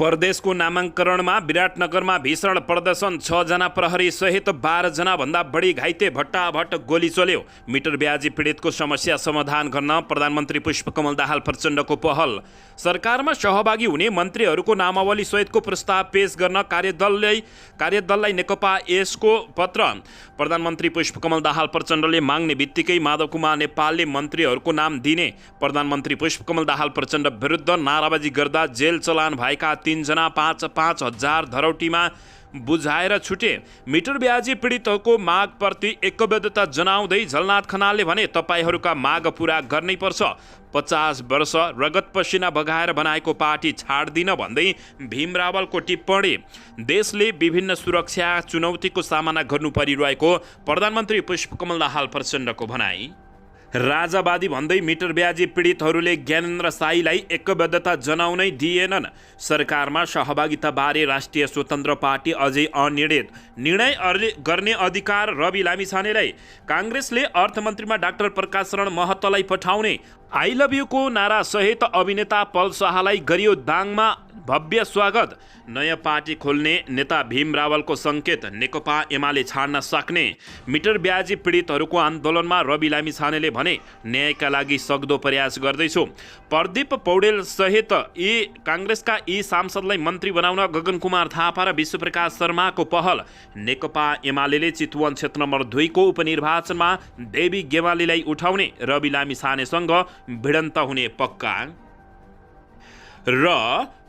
परदेशको नामाङ्करणमा विराटनगरमा भीषण प्रदर्शन, 6 जना प्रहरी सहित 12 जना भन्दा बढी घाइते, भट्टाभट गोली चल्यो। मिटर ब्याजी पीडितको समस्या समाधान गर्न प्रधानमन्त्री पुष्पकमल दाहाल प्रचण्डको पहल। सरकारमा सहभागी हुने मन्त्रीहरूको नामावली सहितको प्रस्ताव पेश गर्न कार्यदललाई नेकपा एसको पत्र। प्रधानमन्त्री पुष्पकमल दाहाल प्रचण्डले माग्ने बित्तिकै माधव कुमार नेपालले मन्त्रीहरूको नाम दिने। प्रधानमन्त्री पुष्पकमल दाहाल प्रचण्ड विरुद्ध नाराबाजी गर्दा जेल चलान भएका 3 जना 5-5 हजार धरौटीमा बुझाएर छुटे। मिटर ब्याजी पीडितहरूको मागप्रति एकबद्धता जनाउँदै झलनाथ खनालले भने, तपाईहरूका माग पूरा गर्नै पर्छ। 50 वर्ष रगत पसिना बगाएर बनाएको पार्टी छाड्दिन भन्दै भीम रावलको टिप्पणी। देशले विभिन्न सुरक्षा चुनौतीको सामना गर्नु परिरहेको प्रधानमन्त्री पुष्पकमल दाहाल प्रचण्डको भनाई। राजावादी भन्दै मिटर ब्याजी पीडितहरूले ज्ञानेन्द्र शाहीलाई एकबद्धता जनाउनै दिएनन्। सरकारमा सहभागिताबारे राष्ट्रिय स्वतन्त्र पार्टी अझै अनिर्णित। निर्णय गर्ने अधिकार रवि लामिछानेलाई। काङ्ग्रेसले अर्थमन्त्रीमा डाक्टर प्रकाश शरण महतलाई पठाउने। आई लभ युको नारासहित अभिनेता पल शाहलाई गरियो दाङमा भव्य स्वागत। नयाँ पार्टी खोल्ने नेता भीम रावलको सङ्केत, नेकपा एमाले छाड्न सक्ने। मिटर ब्याजी पीडितहरूको आन्दोलनमा रवि लामिछानेले भने, न्यायका लागि सक्दो प्रयास गर्दैछु। प्रदीप पौडेल सहित काङ्ग्रेसका सांसदलाई मन्त्री बनाउन गगन कुमार थापा र विश्वप्रकाश शर्माको पहल। नेकपा एमाले चितवन क्षेत्र नम्बर 2 को उपनिर्वाचनमा देवी गेवालीलाई उठाउने। रवि लामिछानेसँग भिडन्त हुने पक्का। र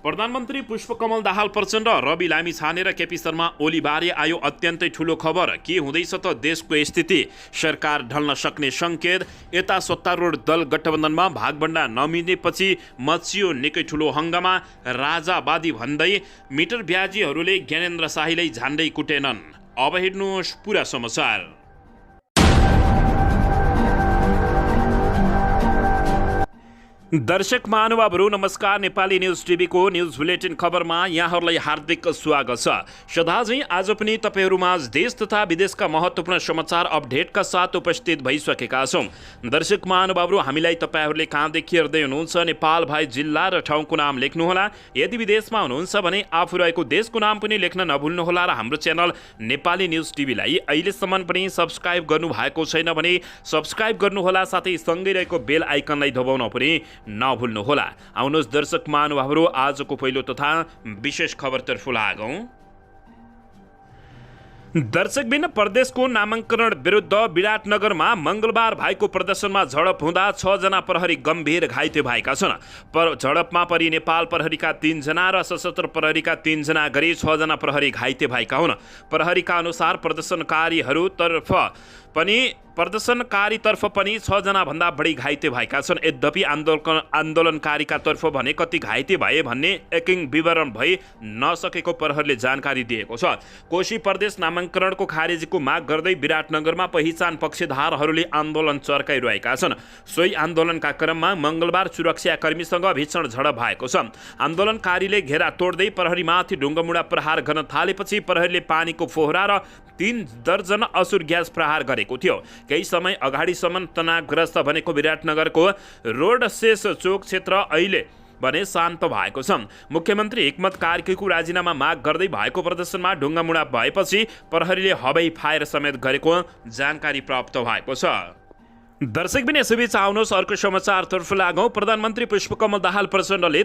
प्रधानमन्त्री पुष्पकमल दाहाल प्रचण्ड, रवि लामिछाने र केपी शर्मा ओलीबारे आयो अत्यन्तै ठुलो खबर। के हुँदैछ त देशको स्थिति? सरकार ढल्न सक्ने सङ्केत। यता सत्तारूढ दल गठबन्धनमा भागभण्डा नमिलेपछि मचियो निकै ठुलो हङ्गामा। राजावादी भन्दै मिटर ब्याजीहरूले ज्ञानेन्द्र शाहीलाई झान्डै कुटेनन्। अब हेर्नुहोस् पुरा समाचार। दर्शक महानुभावहरू नमस्कार। नेपाली न्युज टिभीको न्युज बुलेटिन खबरमा यहाँहरूलाई हार्दिक स्वागत छ। सदाझैँ आज पनि तपाईँहरूमाझ देश तथा विदेशका महत्त्वपूर्ण समाचार अपडेटका साथ उपस्थित भइसकेका छौँ। दर्शक महानुभावहरू, हामीलाई तपाईँहरूले कहाँदेखि हेर्दै हुनुहुन्छ नेपाल भाइ जिल्ला र ठाउँको नाम लेख्नुहोला। यदि विदेशमा हुनुहुन्छ भने आफू रहेको देशको नाम पनि लेख्न नभुल्नुहोला र हाम्रो च्यानल नेपाली न्युज टिभीलाई अहिलेसम्म पनि सब्सक्राइब गर्नुभएको छैन भने सब्सक्राइब गर्नुहोला, साथै सँगै रहेको बेल आइकनलाई दबाउन पनि नभुल्नुहोला। आउनुहोस् दर्शक महानुभावहरू, आजको पहिलो तथा विशेष खबरतर्फ लागौँ। दर्शकबिन, प्रदेशको नामाङ्करण विरुद्ध विराटनगरमा मङ्गलबार भएको प्रदर्शनमा झडप हुँदा 6 जना प्रहरी गम्भीर घाइते भएका छन्। झडपमा परि नेपाल प्रहरीका 3 जना र सशस्त्र प्रहरीका 3 जना गरी 6 जना प्रहरी घाइते भएका हुन्। प्रहरीका अनुसार प्रदर्शनकारीतर्फ पनि 6 जना भन्दा बढी घाइते भएका छन्। यद्यपि आन्दोलनकारीका तर्फ भने कति घाइते भए भन्ने एकिङ विवरण भइ नसकेको प्रहरीले जानकारी दिएको छ। कोशी प्रदेश नामाङ्करणको खारेजीको माग गर्दै विराटनगरमा पहिचान पक्षधारहरूले आन्दोलन चर्काइरहेका छन्। सोही आन्दोलनका क्रममा मङ्गलबार सुरक्षाकर्मीसँग भीषण झडप भएको छ। आन्दोलनकारीले घेरा तोड्दै प्रहरीमाथि ढुङ्गामुढा प्रहार गर्न थालेपछि प्रहरीले पानीको फोहरा र 3 दर्जन असुर ग्यास प्रहार गरेको थियो। केही समय अगाडिसम्म तनावग्रस्त बनेको विराटनगरको रोड शेष चोक क्षेत्र अहिले भने शान्त भएको छ। मुख्यमन्त्री हिक्मत कार्कीको राजीनामा माग गर्दै भएको प्रदर्शनमा ढुङ्गामुढा भएपछि प्रहरीले हवाई फायर समेत गरेको जानकारी प्राप्त भएको छ। दर्शकबिन, यसैबीच आउनुहोस् अर्को समाचारतर्फ लागौँ। प्रधानमन्त्री पुष्पकमल दाहाल प्रचण्डले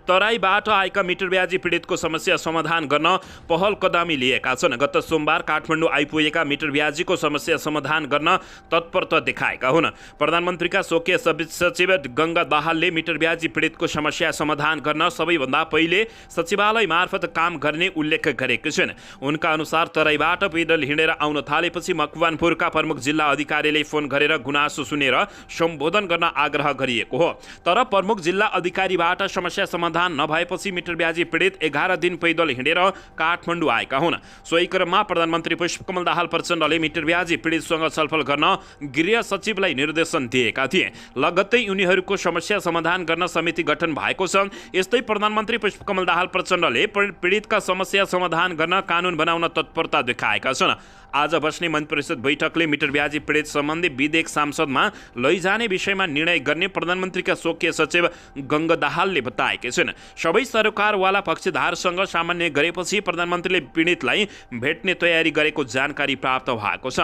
तराईबाट आएका मिटर ब्याजी पीडितको समस्या समाधान गर्न पहल कदमी लिएका छन्। गत सोमबार काठमाडौँ आइपुगेका मिटर ब्याजीको समस्या समाधान गर्न तत्परता देखाएका हुन्। प्रधानमन्त्रीका स्वकीय सचिव गङ्गा दाहालले मिटर ब्याजी पीडितको समस्या समाधान गर्न सबैभन्दा पहिले सचिवालय मार्फत काम गर्ने उल्लेख गरेका छन्। उनका अनुसार तराईबाट पैदल हिँडेर आउन थालेपछि मकवानपुरका प्रमुख जिल्ला अधिकारीले फोन गरेर गुनासो सुनेर सम्बोधन गर्न आग्रह गरिएको हो। तर प्रमुख जिल्ला अधिकारीबाट समस्या समाधान नभएपछि मिटर ब्याजी पीडित 11 दिन पैदल हिँडेर काठमाडौँ आएका हुन्। सोही क्रममा प्रधानमन्त्री पुष्पकमल दाहाल प्रचण्डले मिटर ब्याजी पीडितसँग छलफल गर्न गृह सचिवलाई निर्देशन दिएका थिए। लगत्तै उनीहरूको समस्या समाधान गर्न समिति गठन भएको छ। यस्तै प्रधानमन्त्री पुष्पकमल दाहाल प्रचण्डले पीडितका समस्या समाधान गर्न कानुन बनाउन तत्परता देखाएका छन्। आज बस्ने मन्त्री परिषद बैठकले मिटर ब्याजी पीडित सम्बन्धी विधेयक संसदमा लैजाने विषयमा निर्णय गर्ने प्रधानमन्त्रीका स्वकीय सचिव गङ्ग दाहालले बताएका छन्। सबै सरकारवाला पक्षधारसँग सामान्य गरेपछि प्रधानमन्त्रीले पीडितलाई भेट्ने तयारी गरेको जानकारी प्राप्त भएको छ।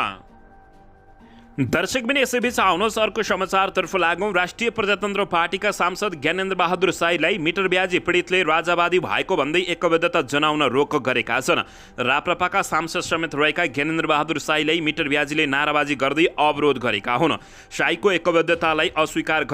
दर्शक पनि यसैबीच आउनुहोस् अर्को समाचारतर्फ लागौँ। राष्ट्रिय प्रजातन्त्र पार्टीका सांसद ज्ञानेन्द्र बहादुर साईलाई मिटर ब्याजी पीडितले राजावादी भएको भन्दै एकबद्धता जनाउन रोक गरेका छन्। राप्रपाका सांसद समेत रहेका ज्ञानेन्द्र बहादुर साईलाई मिटर ब्याजीले नाराबाजी गर्दै अवरोध गरेका हुन्। साईको एकबद्धतालाई अस्वीकार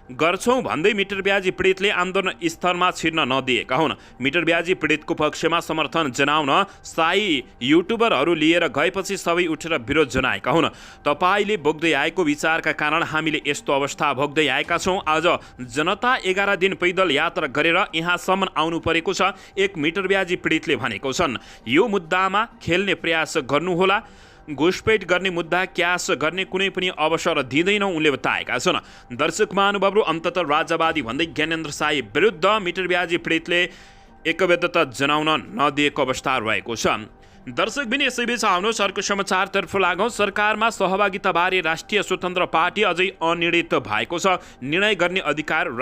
गर्छौं भन्दै मिटर ब्याजी पीडितले आन्दोलन स्थलमा छिर्न नदिएका हुन्। मिटर ब्याजी पीडितको पक्षमा समर्थन जनाउन साई युट्युबरहरू लिएर गएपछि सबै उठेर विरोध जनाएका हुन्। तपाईले भोग्दै आएको विचारका कारण हामीले यस्तो अवस्था भोग्दै आएका छौँ। आज जनता 11 दिन पैदल यात्रा गरेर यहाँसम्म आउनु परेको छ, एक मिटर ब्याजी पीडितले भनेको छन्। यो मुद्दामा खेल्ने प्रयास गर्नुहोला, घुसपेट गर्ने मुद्दा क्यास गर्ने कुनै पनि अवसर दिँदैनौँ उनले बताएका छन्। दर्शक महानुभावहरू अन्ततः राजावादी भन्दै ज्ञानेन्द्र साई विरुद्ध मिटर ब्याजी पीडितले एकबद्धता जनाउन नदिएको अवस्था रहेको छ। दर्शक पनि यसैबीच आउनुहोस् अर्को समाचारतर्फ लागौँ। सरकारमा सहभागिताबारे राष्ट्रिय स्वतन्त्र पार्टी अझै अनिर्णित भएको छ। निर्णय गर्ने अधिकार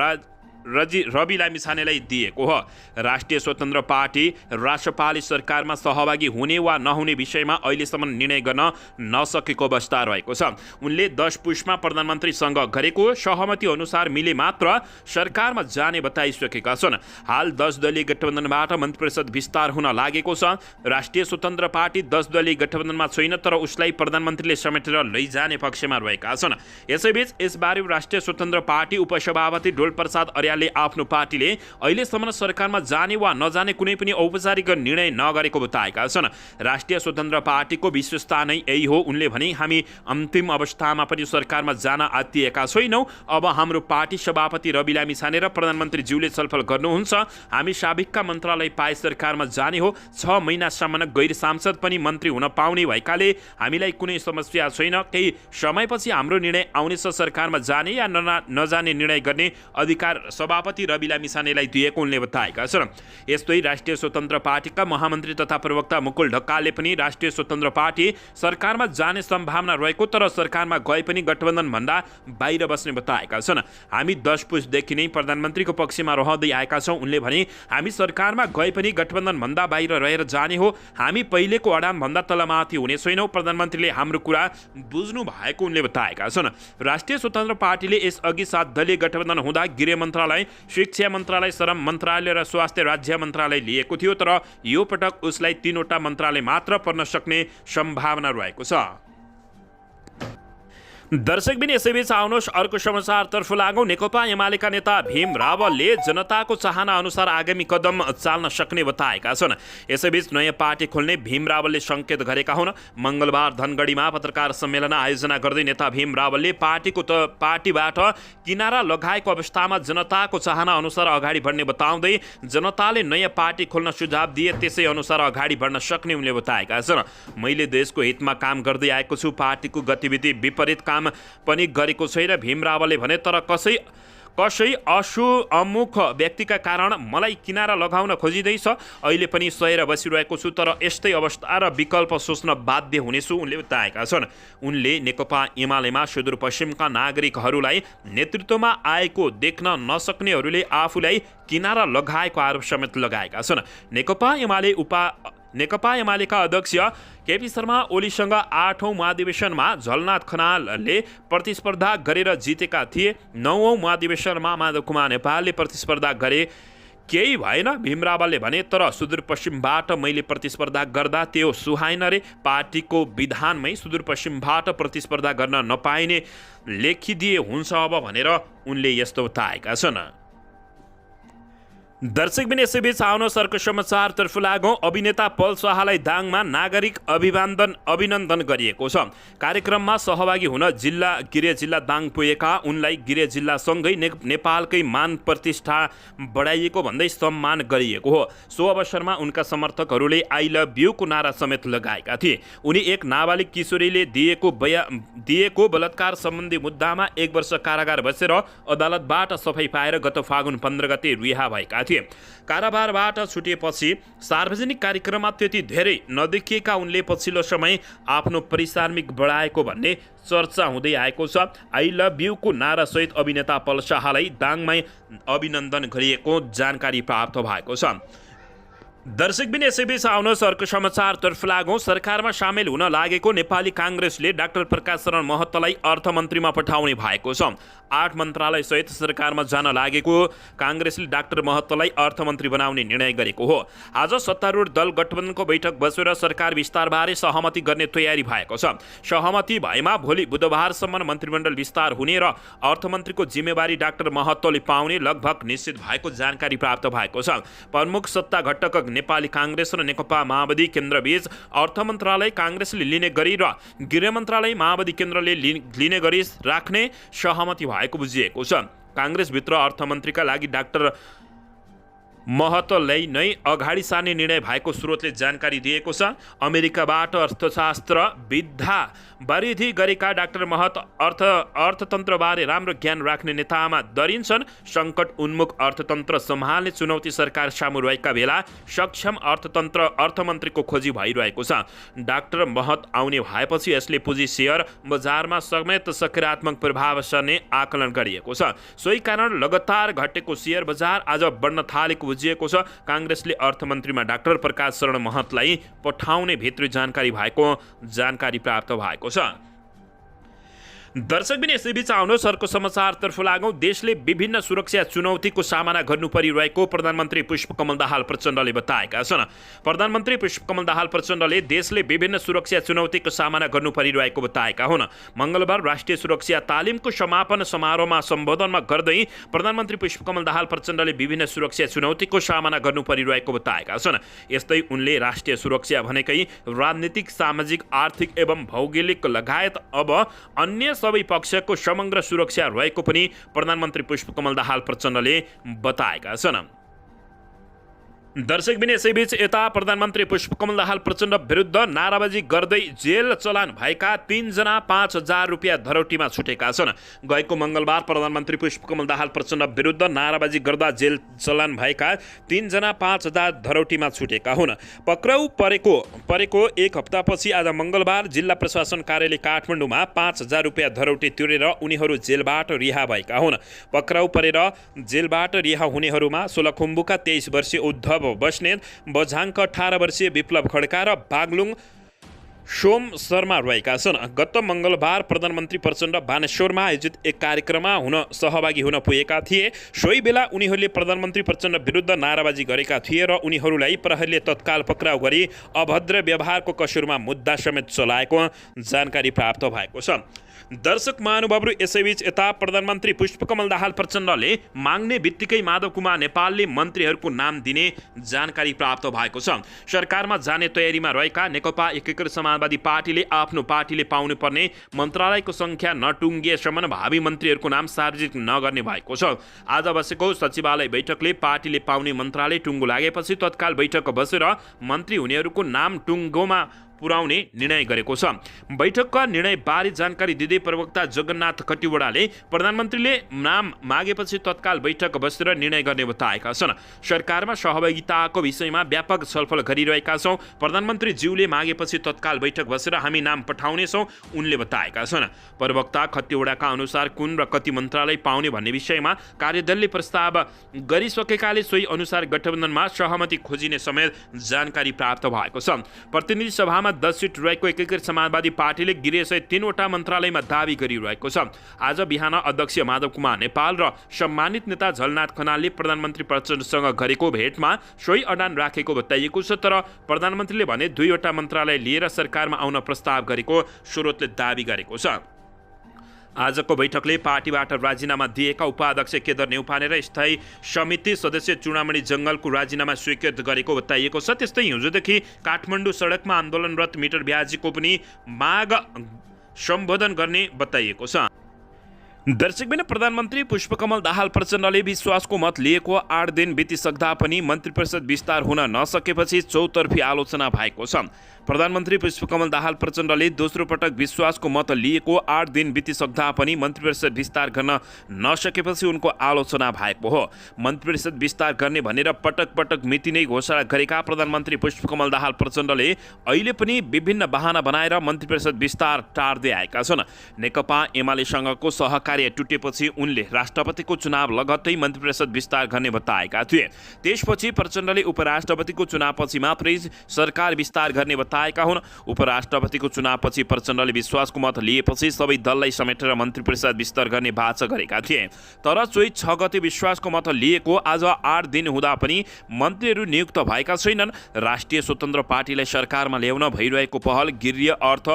रवि लामिछानेलाई दिएको हो। राष्ट्रिय स्वतन्त्र पार्टी राष्ट्रपाले सरकारमा सहभागी हुने वा नहुने विषयमा अहिलेसम्म निर्णय गर्न नसकेको अवस्था रहेको छ। उनले 10 पुसमा प्रधानमन्त्रीसँग गरेको सहमति अनुसार मिले मात्र सरकारमा जाने बताइसकेका छन्। हाल 10 दलीय गठबन्धनबाट मन्त्री परिषद विस्तार हुन लागेको छ। राष्ट्रिय स्वतन्त्र पार्टी 10 दलीय गठबन्धनमा छैन, तर उसलाई प्रधानमन्त्रीले समेटेर लैजाने पक्षमा रहेका छन्। यसैबीच यसबारे राष्ट्रिय स्वतन्त्र पार्टी उपसभापति डोलप्रसाद ले आफ्नो पार्टीले अहिलेसम्म सरकारमा जाने वा नजाने कुनै पनि औपचारिक निर्णय नगरेको बताएका छन्। राष्ट्रिय स्वतन्त्र पार्टीको विशेषता नै यही हो। उनले भने हामी अन्तिम अवस्थामा पनि सरकारमा जान आत्तिएका छैनौँ। अब हाम्रो पार्टी सभापति रवि लामिछाने र प्रधानमन्त्रीज्यूले छलफल गर्नुहुन्छ। हामी साबिकका मन्त्रालय पाए सरकारमा जाने हो। 6 महिनासम्म गैर सांसद पनि मन्त्री हुन पाउने भएकाले हामीलाई कुनै समस्या छैन। केही समयपछि हाम्रो निर्णय आउनेछ। सरकारमा जाने या नजाने निर्णय गर्ने अधिकार सभापति रवि लामिछानेलाई दिएको उनले बताएका छन्। यस्तै राष्ट्रिय स्वतन्त्र पार्टीका महामन्त्री तथा प्रवक्ता मुकुल ढकालले पनि राष्ट्रिय स्वतन्त्र पार्टी सरकारमा जाने सम्भावना रहेको, तर सरकारमा गए पनि गठबन्धनभन्दा बाहिर बस्ने बताएका छन्। हामी 10 पुसदेखि नै प्रधानमन्त्रीको पक्षमा रहँदै आएका छौँ। उनले भने हामी सरकारमा गए पनि गठबन्धनभन्दा बाहिर रहेर जाने हो। हामी पहिलेको अडानभन्दा तलमाथि हुने छैनौँ। प्रधानमन्त्रीले हाम्रो कुरा बुझ्नु भएको उनले बताएका छन्। राष्ट्रिय स्वतन्त्र पार्टीले यसअघि 7 दलीय गठबन्धन हुँदा गृह मन्त्रालय, शिक्षा मन्त्रालय, श्रम मन्त्रालय र स्वास्थ्य राज्य मन्त्रालय लिएको थियो, तर यो पटक उसलाई 3 वटा मन्त्रालय मात्र पर्न सक्ने सम्भावना रहेको छ। दर्शक पनि यसैबीच आउनुहोस् अर्को समाचारतर्फ लागौँ। नेकपा एमालेका नेता भीम रावलले जनताको चाहना अनुसार आगामी कदम चाल्न सक्ने बताएका छन्। यसैबीच नयाँ पार्टी खोल्ने भीम रावलले सङ्केत गरेका हुन्। मङ्गलबार धनगढीमा पत्रकार सम्मेलन आयोजना गर्दै नेता भीम रावलले पार्टीबाट किनारा लगाएको अवस्थामा जनताको चाहना अनुसार अगाडि बढ्ने बताउँदै जनताले नयाँ पार्टी खोल्न सुझाव दिए त्यसै अनुसार अगाडि बढ्न सक्ने उनले बताएका छन्। मैले देशको हितमा काम गर्दै आएको छु, पार्टीको गतिविधि विपरीत काम पनि गरेको छैन भीम रावलले भने। तर कसै अमुख व्यक्तिका कारण मलाई किनारा लगाउन खोजिँदैछ। अहिले पनि सहेर बसिरहेको छु, तर यस्तै अवस्था र विकल्प सोच्न बाध्य हुनेछु उनले बताएका छन्। उनले नेकपा एमालेमा सुदूरपश्चिमका नागरिकहरूलाई नेतृत्वमा आएको देख्न नसक्नेहरूले आफूलाई किनारा लगाएको आरोप समेत लगाएका छन्। नेकपा एमालेका अध्यक्ष केपी शर्मा ओलीसँग 8औं महाधिवेशनमा झलनाथ खनालले प्रतिस्पर्धा गरेर जितेका थिए। 9औं महाधिवेशनमा माधव कुमार नेपालले प्रतिस्पर्धा गरे, केही भएन भीम रावलले भने। तर सुदूरपश्चिमबाट मैले प्रतिस्पर्धा गर्दा त्यो सुहाएन रे। पार्टीको विधानमै सुदूरपश्चिमबाट प्रतिस्पर्धा गर्न नपाइने लेखिदिए हुन्छ अब भनेर उनले यस्तो बताएका छन्। दर्शक पनि यसैबीच आउनुहोस् अर्को समाचारतर्फ लागौँ। अभिनेता पल शाहलाई दाङमा नागरिक अभिनन्दन गरिएको छ। कार्यक्रममा सहभागी हुन गृह जिल्ला दाङ पुगेका उनलाई गृह जिल्लासँगै नेपालकै मान प्रतिष्ठा बढाइएको भन्दै सम्मान गरिएको हो। सो अवसरमा उनका समर्थकहरूले आई लभ यू को नारा समेत लगाएका थिए। उनी एक नाबालिग किशोरीले दिएको बलात्कार सम्बन्धी मुद्दामा 1 वर्ष कारागार बसेर अदालतबाट सफाई पाएर गत फागुन 15 गते रिहा भएका थिए। थिए। काराबारबाट छुटेपछि सार्वजनिक कार्यक्रममा त्यति धेरै नदेखिएका उनले पछिल्लो समय आफ्नो परिसार्मिक बढाएको भन्ने चर्चा हुँदै आएको छ। आई लभ यू को नारासहित अभिनेता पल शाहलाई दाङमै अभिनन्दन गरिएको जानकारी प्राप्त भएको छ। दर्शकबिन यसैबीच आउनुहोस् अर्को समाचारतर्फ लागौँ। सरकारमा सामेल हुन लागेको नेपाली काङ्ग्रेसले डाक्टर प्रकाश शरण महतलाई अर्थमन्त्रीमा पठाउने भएको छ। 8 मन्त्रालयसहित सरकारमा जान लागेको काङ्ग्रेसले डाक्टर महतलाई अर्थमन्त्री बनाउने निर्णय गरेको हो। आज सत्तारूढ दल गठबन्धनको बैठक बसेर सरकार विस्तारबारे सहमति गर्ने तयारी भएको छ। सहमति भएमा भोलि बुधबारसम्म मन्त्रीमण्डल विस्तार हुने र अर्थमन्त्रीको जिम्मेवारी डाक्टर महतोले पाउने लगभग निश्चित भएको जानकारी प्राप्त भएको छ। प्रमुख सत्ता घटक नेपाली काङ्ग्रेस र नेकपा माओवादी केन्द्रबीच अर्थ मन्त्रालय काङ्ग्रेसले लिने गरी र गृह मन्त्रालय माओवादी केन्द्रले लिने गरी राख्ने सहमति भएको बुझिएको छ। काङ्ग्रेसभित्र अर्थमन्त्रीका लागि डाक्टर महतोलाई नै अगाडि सार्ने निर्णय भएको स्रोतले जानकारी दिएको छ। अमेरिकाबाट अर्थशास्त्र विद्या वारिधि गरेका डाक्टर महत अर्थतन्त्रबारे राम्रो ज्ञान राख्ने नेतामा दरिन्छन्। सङ्कट उन्मुख अर्थतन्त्र सम्हाल्ने चुनौती सरकार सामु रहेका बेला सक्षम अर्थमन्त्रीको खोजी भइरहेको छ। डाक्टर महत आउने भएपछि यसले पुँजी सेयर बजारमा समेत सकारात्मक प्रभाव सर्ने आकलन गरिएको छ। सोही कारण लगातार घटेको सेयर बजार आज बढ्न थालेको बुझिएको छ। काङ्ग्रेसले अर्थमन्त्रीमा डाक्टर प्रकाश शरण महतलाई पठाउने भित्री जानकारी भएको जानकारी प्राप्त भएको छ। दर्शकबिन यसैबीच आउनुहोस् अर्को समाचारतर्फ लागौँ। देशले विभिन्न सुरक्षा चुनौतीको सामना गर्नु परिरहेको प्रधानमन्त्री पुष्पकमल दाहाल प्रचण्डले बताएका छन्। प्रधानमन्त्री पुष्पकमल दाहाल प्रचण्डले देशले विभिन्न सुरक्षा चुनौतीको सामना गर्नु परिरहेको बताएका हुन्। मङ्गलबार राष्ट्रिय सुरक्षा तालिमको समापन समारोहमा सम्बोधनमा गर्दै प्रधानमन्त्री पुष्पकमल दाहाल प्रचण्डले विभिन्न सुरक्षा चुनौतीको सामना गर्नु परिरहेको बताएका छन्। यस्तै उनले राष्ट्रिय सुरक्षा भनेकै राजनीतिक, सामाजिक, आर्थिक एवं भौगोलिक लगायत अब अन्य सबै पक्षको समग्र सुरक्षा रहेको पनि प्रधानमन्त्री पुष्पकमल दाहाल प्रचण्डले बताएका छन्। दर्शकबिन यसैबीच यता प्रधानमन्त्री पुष्पकमल दाहाल प्रचण्ड विरुद्ध नाराबाजी गर्दै जेल चलान भएका 3 जना 5,000 रुपियाँ धरौटीमा छुटेका छन्। गएको मङ्गलबार प्रधानमन्त्री पुष्पकमल दाहाल प्रचण्ड विरुद्ध नाराबाजी गर्दा जेल चलान भएका 3 जना 5,000 धरौटीमा छुटेका हुन्। पक्राउ परेको एक हप्तापछि आज मङ्गलबार जिल्ला प्रशासन कार्यालय काठमाडौँमा 5,000 रुपियाँ धरौटी तिरेर उनीहरू जेलबाट रिहा भएका हुन्। पक्राउ परेर जेलबाट रिहा हुनेहरूमा सोलखुम्बुका 23 वर्षीय उद्धव बस्नेत, बझाङका 18 वर्षीय विप्लव खड्का र बागलुङ सोम शर्मा रहेका छन्। गत मङ्गलबार प्रधानमन्त्री प्रचण्ड बानेश्वरमा आयोजित एक कार्यक्रममा सहभागी हुन पुगेका थिए। सोही बेला उनीहरूले प्रधानमन्त्री प्रचण्ड विरुद्ध नाराबाजी गरेका थिए र उनीहरूलाई प्रहरीले तत्काल पक्राउ गरी अभद्र व्यवहारको कसुरमा मुद्दा समेत चलाएको जानकारी प्राप्त भएको छ। दर्शक महानुभावहरू यसैबीच यता प्रधानमन्त्री पुष्पकमल दाहाल प्रचण्डले माग्ने बित्तिकै माधव कुमार नेपालले मन्त्रीहरूको नाम दिने जानकारी प्राप्त भएको छ। सरकारमा जाने तयारीमा रहेका नेकपा एकीकृत समाजवादी पार्टीले आफ्नो पार्टीले पाउनुपर्ने मन्त्रालयको सङ्ख्या नटुङ्गिएसम्म भावी मन्त्रीहरूको नाम सार्वजनिक नगर्ने भएको छ। आज बसेको सचिवालय बैठकले पार्टीले पाउने मन्त्रालय टुङ्गो लागेपछि तत्काल बैठक बसेर मन्त्री हुनेहरूको नाम टुङ्गोमा पुर्याउने निर्णय गरेको छ। बैठकका निर्णयबारे जानकारी दिँदै प्रवक्ता जगन्नाथ कटिवडाले प्रधानमन्त्रीले नाम मागेपछि तत्काल बैठक बसेर निर्णय गर्ने बताएका छन्। सरकारमा सहभागिताको विषयमा व्यापक छलफल गरिरहेका छौँ। प्रधानमन्त्री ज्यूले मागेपछि तत्काल बैठक बसेर हामी नाम पठाउनेछौँ उनले बताएका छन्। प्रवक्ता खतिवडाका अनुसार कुन र कति मन्त्रालय पाउने भन्ने विषयमा कार्यदलले प्रस्ताव गरिसकेकाले सोही अनुसार गठबन्धनमा सहमति खोजिने समेत जानकारी प्राप्त भएको छ। प्रतिनिधि सभामा 10 सिट रहेको एकीकृत समाजवादी पार्टीले गृहसहित 3वटा मन्त्रालयमा दावी गरिरहेको छ। आज बिहान अध्यक्ष माधव कुमार नेपाल र सम्मानित नेता झलनाथ खनालले प्रधानमन्त्री प्रचण्डसँग गरेको भेटमा सोही अडान राखेको बताइएको छ। तर प्रधानमन्त्रीले भने 2वटा मन्त्रालय लिएर सरकारमा आउन प्रस्ताव गरेको स्रोतले दावी गरेको छ। आजको बैठकले पार्टीबाट राजीनामा दिएका उपाध्यक्ष केदार नेउपाने र स्थायी समिति सदस्य चुडामणि जङ्गलको राजीनामा स्वीकृत गरेको बताइएको छ। त्यस्तै हिजोदेखि काठमाडौँ सडकमा आन्दोलनरत मिटर ब्याजीको पनि माग सम्बोधन गर्ने बताइएको छ। दर्शकबिन प्रधानमन्त्री पुष्पकमल दाहाल प्रचण्डले विश्वासको मत लिएको 8 दिन बितिसक्दा पनि मन्त्री परिषद विस्तार हुन नसकेपछि चौतर्फी आलोचना भएको छ। प्रधानमन्त्री पुष्पकमल दाहाल प्रचण्डले दोस्रो पटक विश्वासको मत लिएको 8 दिन बितिसक्दा पनि मन्त्री परिषद विस्तार गर्न नसकेपछि उनको आलोचना भएको हो। मन्त्री परिषद विस्तार गर्ने भनेर पटक पटक मिति नै घोषणा गरेका प्रधानमन्त्री पुष्पकमल दाहाल प्रचण्डले अहिले पनि विभिन्न बहाना बनाएर मन्त्री परिषद विस्तार टार्दै आएका छन्। नेकपा एमालेसँगको सहकार्य टुटेपछि उनले राष्ट्रपतिको चुनाव लगत्तै मन्त्री परिषद विस्तार गर्ने बताएका थिए। त्यसपछि प्रचण्डले उपराष्ट्रपतिको चुनावपछि मात्रै सरकार विस्तार गर्ने बताएका हुन्। उपराष्ट्रपतिको चुनावपछि प्रचण्डले विश्वासको मत लिएपछि सबै दललाई समेटेर मन्त्री परिषद विस्तार गर्ने वाचा गरेका थिए। तर चोइस 6 गते विश्वासको मत लिएको आज 8 दिन हुँदा पनि मन्त्रीहरू नियुक्त भएका छैनन्। राष्ट्रिय स्वतन्त्र पार्टीलाई सरकारमा ल्याउन भइरहेको पहल, गृह, अर्थ,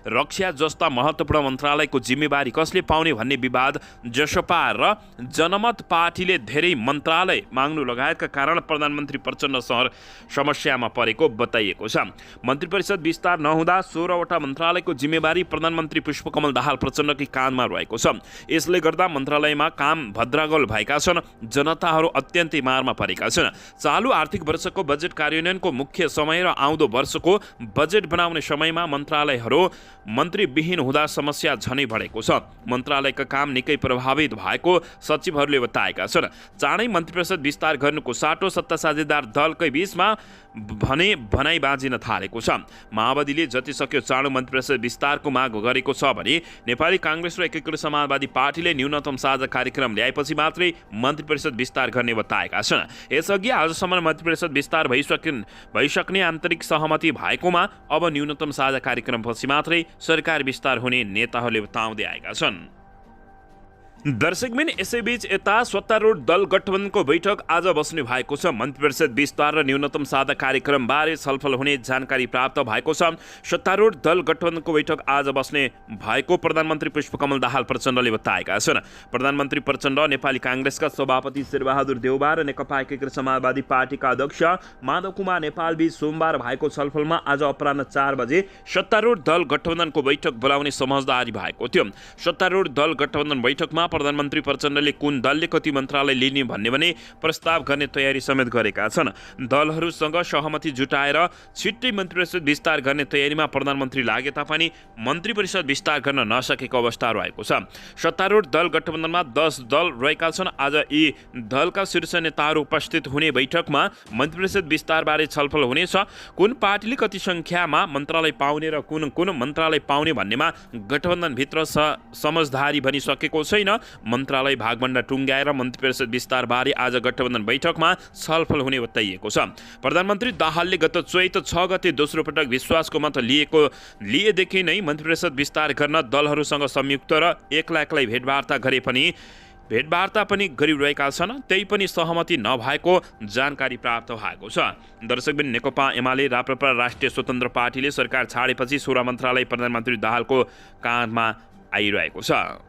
रक्षा जस्ता महत्त्वपूर्ण मन्त्रालयको जिम्मेवारी कसले पाउने भन्ने विवाद, जसपा र जनमत पार्टीले धेरै मन्त्रालय माग्नु लगायतका कारण प्रधानमन्त्री प्रचण्ड समस्यामा परेको बताइएको छ। मन्त्री परिषद विस्तार नहुँदा 16 वटा मन्त्रालयको जिम्मेवारी प्रधानमन्त्री पुष्पकमल दाहाल प्रचण्डकै काँधमा रहेको छ। यसले गर्दा मन्त्रालयमा काम भद्रागोल भएका छन्। जनताहरू अत्यन्तै मारमा परेका छन्। चालु आर्थिक वर्षको बजेट कार्यान्वयनको मुख्य समय र आउँदो वर्षको बजेट बनाउने समयमा मन्त्रालयहरू मन्त्रीविहीन हुँदा समस्या झनै बढेको छ। मन्त्रालयका काम निकै प्रभावित भएको सचिवहरूले बताएका छन्। चाँडै मन्त्री परिषद विस्तार गर्नुको साटो सत्ता साझेदार दलकै बीचमा भनाइ बाजिन थालेको छ। माओवादीले जति सक्यो चाँडो मन्त्री परिषद विस्तारको माग गरेको छ भने नेपाली काङ्ग्रेस र एकीकृत समाजवादी पार्टीले न्यूनतम साझा कार्यक्रम ल्याएपछि मात्रै मन्त्री परिषद विस्तार गर्ने बताएका छन्। यसअघि आजसम्म मन्त्री परिषद विस्तार भइसक्ने आन्तरिक सहमति भएकोमा अब न्यूनतम साझा कार्यक्रमपछि मात्रै सरकार विस्तार हुने नेताहरूले बताउँदै आएका छन्। दर्शकबिन यसैबीच यता सत्तारूढ दल गठबन्धनको बैठक आज बस्ने भएको छ। मन्त्री परिषद विस्तार र न्यूनतम साझा कार्यक्रमबारे छलफल हुने जानकारी प्राप्त भएको छ। सत्तारूढ दल गठबन्धनको बैठक आज बस्ने भएको प्रधानमन्त्री पुष्पकमल दाहाल प्रचण्डले बताएका छन्। प्रधानमन्त्री प्रचण्ड, नेपाली काङ्ग्रेसका सभापति शेरबहादुर देउबा र नेकपा एकीकृत समाजवादी पार्टीका अध्यक्ष माधव कुमार नेपाल बीच सोमबार भएको छलफलमा आज अपराह्न 4 बजे सत्तारूढ दल गठबन्धनको बैठक बोलाउने समझदारी भएको थियो। सत्तारूढ दल गठबन्धन बैठकमा प्रधानमन्त्री प्रचण्डले कुन दलले कति मन्त्रालय लिने भन्ने भने प्रस्ताव गर्ने तयारी समेत गरेका छन्। दलहरूसँग सहमति जुटाएर छिट्टै मन्त्री परिषद विस्तार गर्ने तयारीमा प्रधानमन्त्री लागे तापनि मन्त्री परिषद विस्तार गर्न नसकेको अवस्था रहेको छ। सत्तारूढ दल गठबन्धनमा 10 दल रहेका छन्। आज यी दलका शीर्ष नेताहरू उपस्थित हुने बैठकमा मन्त्री परिषद विस्तारबारे छलफल हुनेछ। कुन पार्टीले कति सङ्ख्यामा मन्त्रालय पाउने र कुन मन्त्रालय पाउने भन्नेमा गठबन्धनभित्र समझदारी बनिसकेको छैन। मन्त्रालय भागभण्डा टुङ्ग्याएर मन्त्री परिषद विस्तारबारे आज गठबन्धन बैठकमा छलफल हुने बताइएको छ। प्रधानमन्त्री दाहालले गत चैत 6 गते दोस्रो पटक विश्वासको मत लिएदेखि नै मन्त्री परिषद विस्तार गर्न दलहरूसँग संयुक्त र एक्ला भेटवार्ता पनि गरिरहेका छन्। त्यही पनि सहमति नभएको जानकारी प्राप्त भएको छ। दर्शकबिन नेकपा एमाले राप्रपा राष्ट्रिय स्वतन्त्र पार्टीले सरकार छाडेपछि 16 मन्त्रालय प्रधानमन्त्री दाहालको काँधमा आइरहेको छ।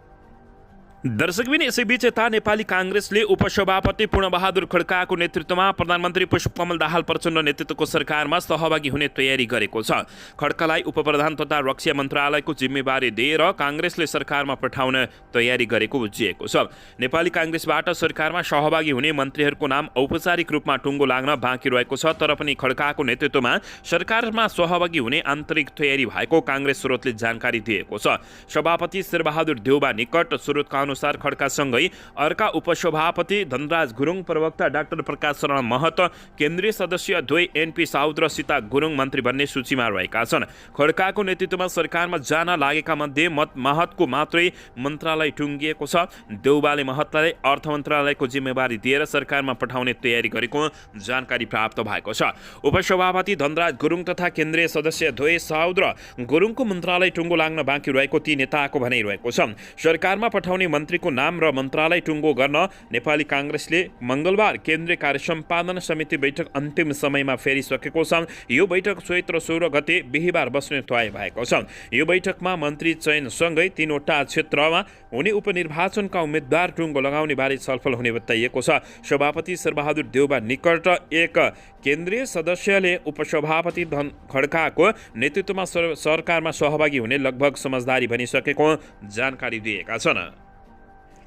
दर्शकबिन यसैबीच यता नेपाली काङ्ग्रेसले उपसभापति पूर्णबहादुर खड्काको नेतृत्वमा प्रधानमन्त्री पुष्पकमल दाहाल प्रचण्ड नेतृत्वको सरकारमा सहभागी हुने तयारी गरेको छ। खड्कालाई उपप्रधान तथा रक्षा मन्त्रालयको जिम्मेवारी दिएर काङ्ग्रेसले सरकारमा पठाउन तयारी गरेको बुझिएको छ। नेपाली काङ्ग्रेसबाट सरकारमा सहभागी हुने मन्त्रीहरूको नाम औपचारिक रूपमा टुङ्गो लाग्न बाँकी रहेको छ। तर पनि खड्काको नेतृत्वमा सरकारमा सहभागी हुने आन्तरिक तयारी भएको काङ्ग्रेस स्रोतले जानकारी दिएको छ। सभापति शेरबहादुर देउबा निकट स्रोतका अनुसार खड्कासँगै अर्का उपसभापति धनराज गुरुङ, प्रवक्ता डाक्टर प्रकाश शरण महत, केन्द्रीय सदस्य द्वै एनपी साउद र सीता गुरुङ मन्त्री बन्ने सूचीमा रहेका छन्। खड्काको नेतृत्वमा सरकारमा जान लागेका मध्ये महतको मात्रै मन्त्रालय टुङ्गिएको छ। देउबाले महतलाई अर्थ मन्त्रालयको जिम्मेवारी दिएर सरकारमा पठाउने तयारी गरेको जानकारी प्राप्त भएको छ। उपसभापति धनराज गुरुङ तथा केन्द्रीय सदस्य द्वै साउद र गुरुङको मन्त्रालय टुङ्गो लाग्न बाँकी रहेको ती नेताको भनाइरहेको छ। सरकारमा पठाउने मन्त्रीको नाम र मन्त्रालय टुङ्गो गर्न नेपाली काङ्ग्रेसले मङ्गलबार केन्द्रीय कार्य सम्पादन समिति बैठक अन्तिम समयमा फेरिसकेको छ। यो बैठक चैत 16 गते बिहीबार बस्ने तय भएको छ। यो बैठकमा मन्त्री चयनसँगै 3 वटा क्षेत्रमा हुने उपनिर्वाचनका उम्मेद्वार टुङ्गो लगाउने बारे छलफल हुने बताइएको छ। सभापति शेरबहादुर देउबा निकट एक केन्द्रीय सदस्यले उपसभापति खड्काको नेतृत्वमा सरकारमा सहभागी हुने लगभग समझदारी बनिसकेको जानकारी दिएका छन्।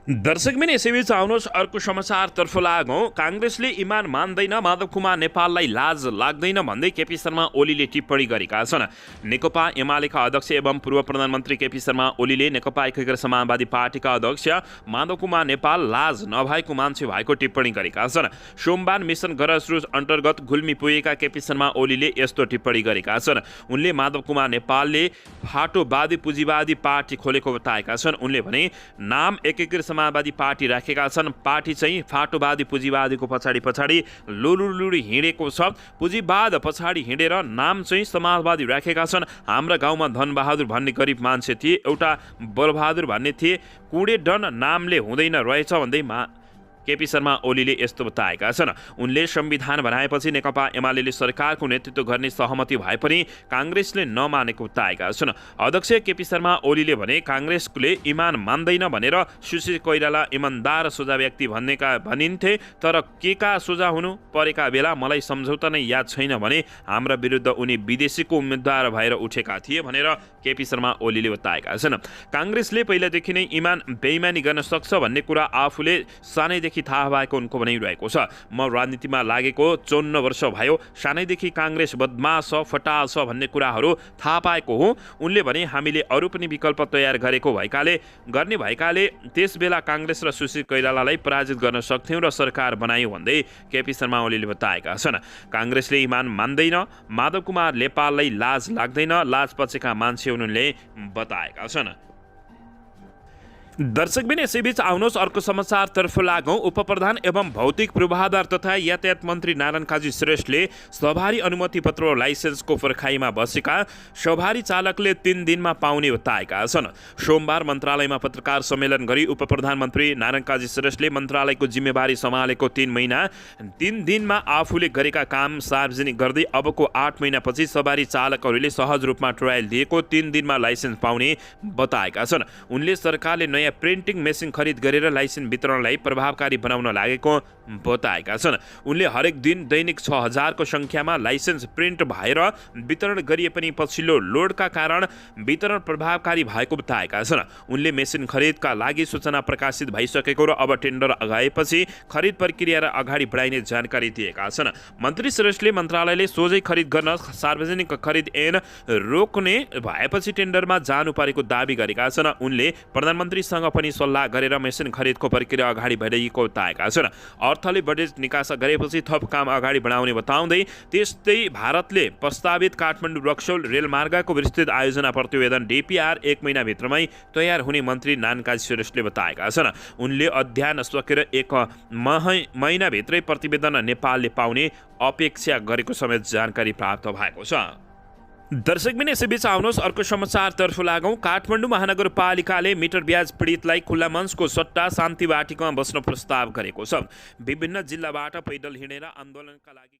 दर्शकबिन यसैबीच आउनुहोस् अर्को समाचारतर्फ लागौँ। काङ्ग्रेसले इमान मान्दैन, माधव कुमार नेपाललाई लाज लाग्दैन भन्दै केपी शर्मा ओलीले टिप्पणी गरेका छन्। नेकपा एमालेका अध्यक्ष एवं पूर्व प्रधानमन्त्री केपी शर्मा ओलीले नेकपा एकीकृत समाजवादी पार्टीका अध्यक्ष माधव कुमार नेपाल लाज नभएको मान्छे भएको टिप्पणी गरेका छन्। सोमबार मिसन गरजरुज अन्तर्गत गुल्मी पुगेका केपी शर्मा ओलीले यस्तो टिप्पणी गरेका छन्। उनले माधव कुमार नेपालले फाटोवादी पुँजीवादी पार्टी खोलेको बताएका छन्। उनले भने नाम एकीकृत समाजवादी पार्टी राखेका छन्। पार्टी चाहिँ फाटोवादी पुँजीवादीको पछाडि लुलुलुडी हिँडेको छ। पुँजीवाद पछाडि हिँडेर नाम चाहिँ समाजवादी राखेका छन्। हाम्रा गाउँमा धनबहादुर भन्ने गरिब मान्छे थिए, एउटा बलबहादुर भन्ने थिए, कुँडे डन नामले हुँदैन रहेछ भन्दै केपी शर्मा ओलीले यस्तो बताएका छन्। उनले संविधान बनाएपछि नेकपा एमाले सरकारको नेतृत्व गर्ने सहमति भए पनि काङ्ग्रेसले नमानेको बताएका छन्। अध्यक्ष केपी शर्मा ओलीले भने काङ्ग्रेसले इमान मान्दैन भनेर सुशील कोइराला इमानदार सोझा व्यक्ति भनिन्थे, तर केका सोझा हुनु परेका बेला मलाई सम्झौता नै याद छैन भने हाम्रा विरुद्ध उनी विदेशीको उम्मेद्वार भएर उठेका थिए भनेर केपी शर्मा ओलीले बताएका छन्। काङ्ग्रेसले पहिलादेखि नै इमान बेइमानी गर्न सक्छ भन्ने कुरा आफूले सानैदेखि थाहा भएको उनको भनाइरहेको छ। म राजनीतिमा लागेको 54 वर्ष भयो, सानैदेखि काङ्ग्रेस बदमास छ, फटाल छ भन्ने कुराहरू थाहा पाएको हो। उनले भने हामीले अरू पनि विकल्प तयार गर्ने भएकाले त्यस बेला काङ्ग्रेस र सुशील कोइरालालाई पराजित गर्न सक्थ्यौँ र सरकार बनायौँ भन्दै केपी शर्मा ओलीले बताएका छन्। काङ्ग्रेसले इमान मान्दैन, माधव कुमार नेपाललाई लाज लाग्दैन, लाज पछेका मान्छे उनले बताएका छन्। दर्शकबिन यसैबीच आउनुहोस् अर्को समाचारतर्फ लागौँ। उपप्रधान एवं भौतिक पूर्वाधार तथा यातायात मन्त्री नारायण काजी श्रेष्ठले सवारी अनुमति पत्र र लाइसेन्सको पर्खाइमा बसेका सवारी चालकले 3 दिनमा पाउने बताएका छन्। सोमबार मन्त्रालयमा पत्रकार सम्मेलन गरी उपप्रधान मन्त्री नारायण काजी श्रेष्ठले मन्त्रालयको जिम्मेवारी सम्हालेको 3 दिनमा आफूले गरेका काम सार्वजनिक गर्दै अबको 8 महिनापछि सवारी चालकहरूले सहज रूपमा ट्रायल दिएको 3 दिनमा लाइसेन्स पाउने बताएका छन्। उनले सरकारले नयाँ प्रिन्टिङ मेसिन खरिद गरेर लाइसेन्स वितरणलाई प्रभावकारी बनाउन लागेको बताएका छन्। उनले हरेक दिन दैनिक 6000 को सङ्ख्यामा लाइसेन्स प्रिन्ट भएर वितरण गरिए पनि पछिल्लो लोडका कारण वितरण प्रभावकारी भएको बताएका छन्। उनले मेसिन खरिदका लागि सूचना प्रकाशित भइसकेको र अब टेन्डर अगाएपछि खरिद प्रक्रिया र अगाडि बढाइने जानकारी दिएका छन्। मन्त्री श्रेष्ठले मन्त्रालयले सोझै खरिद गर्न सार्वजनिक खरिद ऐन रोक्ने भएपछि टेन्डरमा जानु परेको दावी गरेका छन्। उनले प्रधानमन्त्रीसँग पनि सल्लाह गरेर मेसिन खरिदको प्रक्रिया अगाडि बढाइएको बताएका छन्। अर्थले बजेट निकासा गरेपछि थप काम अगाडि बढाउने बताउँदै त्यस्तै भारतले प्रस्तावित काठमाडौँ रक्सौल रेलमार्गको विस्तृत आयोजना प्रतिवेदन DPR 1 महिनाभित्रमै तयार हुने मन्त्री नारायण काजी श्रेष्ठले बताएका छन्। उनले अध्ययन सकेर 1 महिनाभित्रै प्रतिवेदन नेपालले पाउने अपेक्षा गरेको समेत जानकारी प्राप्त भएको छ। दर्शकबिन यसैबीच आउनुहोस् अर्को समाचारतर्फ लागौँ। काठमाडौँ महानगरपालिकाले मिटर ब्याज पीडितलाई खुल्ला मञ्चको सट्टा शान्ति वाटिकामा बस्न प्रस्ताव गरेको छ। विभिन्न जिल्लाबाट पैदल हिँडेर आन्दोलनका लागि